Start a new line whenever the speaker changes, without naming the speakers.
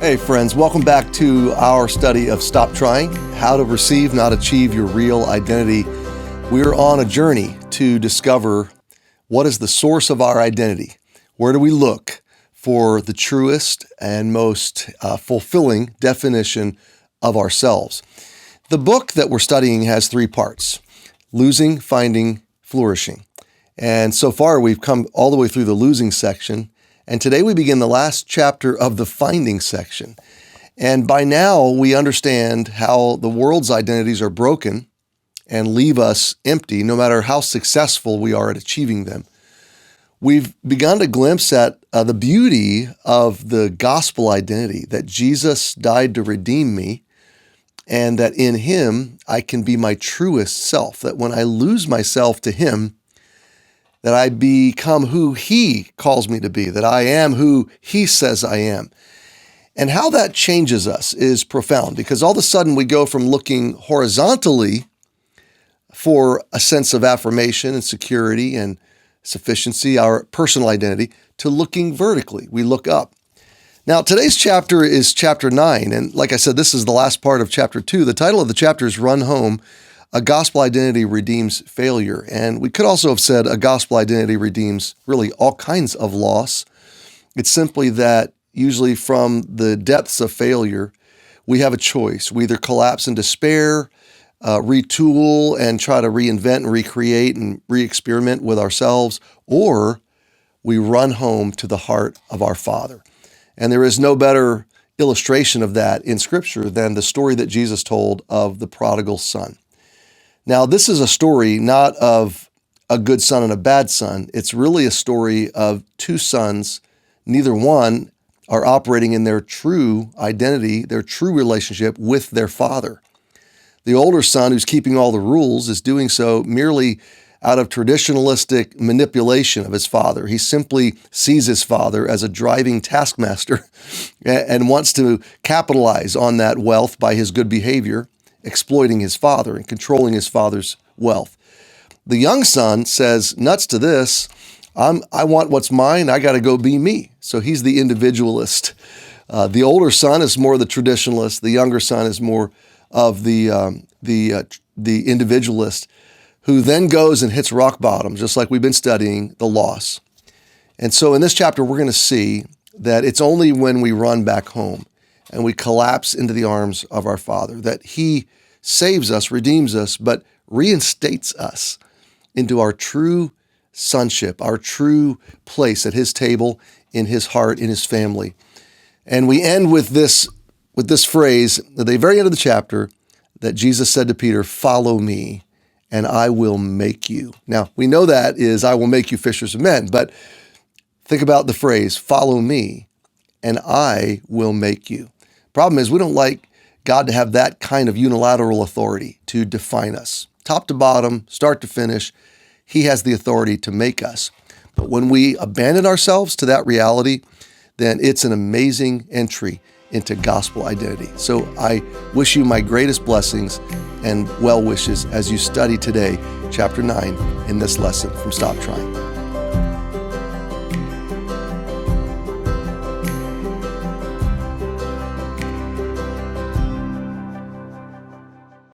Hey friends, welcome back to our study of Stop Trying, How to Receive, Not Achieve Your Real Identity. We're on a journey to discover what is the source of our identity. Where do we look for the truest and most fulfilling definition of ourselves? The book that we're studying has three parts: losing, finding, flourishing. And so far we've come all the way through the losing section. And today we begin the last chapter of the finding section. And by now we understand how the world's identities are broken and leave us empty, no matter how successful we are at achieving them. We've begun to glimpse at the beauty of the gospel identity, that Jesus died to redeem me, and that in Him I can be my truest self, that when I lose myself to Him, that I become who He calls me to be, that I am who He says I am. And how that changes us is profound, because all of a sudden we go from looking horizontally for a sense of affirmation and security and sufficiency, our personal identity, to looking vertically. We look up. Now, today's chapter is chapter 9. And like I said, this is the last part of chapter 2. The title of the chapter is Run Home. A gospel identity redeems failure. And we could also have said a gospel identity redeems really all kinds of loss. It's simply that usually from the depths of failure, we have a choice. We either collapse in despair, retool and try to reinvent and recreate and re-experiment with ourselves, or we run home to the heart of our Father. And there is no better illustration of that in Scripture than the story that Jesus told of the prodigal son. Now, this is a story not of a good son and a bad son. It's really a story of two sons. Neither one are operating in their true identity, their true relationship with their father. The older son, who's keeping all the rules, is doing so merely out of traditionalistic manipulation of his father. He simply sees his father as a driving taskmaster and wants to capitalize on that wealth by his good behavior, exploiting his father and controlling his father's wealth. The young son says, nuts to this, I want what's mine, I got to go be me. So he's the individualist. The older son is more the traditionalist. The younger son is more of the individualist, who then goes and hits rock bottom, just like we've been studying, the loss. And so in this chapter, we're going to see that it's only when we run back home and we collapse into the arms of our Father that He saves us, redeems us, but reinstates us into our true sonship, our true place at His table, in His heart, in His family. And we end with this phrase at the very end of the chapter that Jesus said to Peter, "Follow me, and I will make you." Now, we know that is, I will make you fishers of men, but think about the phrase, "Follow me, and I will make you." Problem is, we don't like God to have that kind of unilateral authority to define us. Top to bottom, start to finish, He has the authority to make us. But when we abandon ourselves to that reality, then it's an amazing entry into gospel identity. So I wish you my greatest blessings and well wishes as you study today, chapter 9, in this lesson from Stop Trying.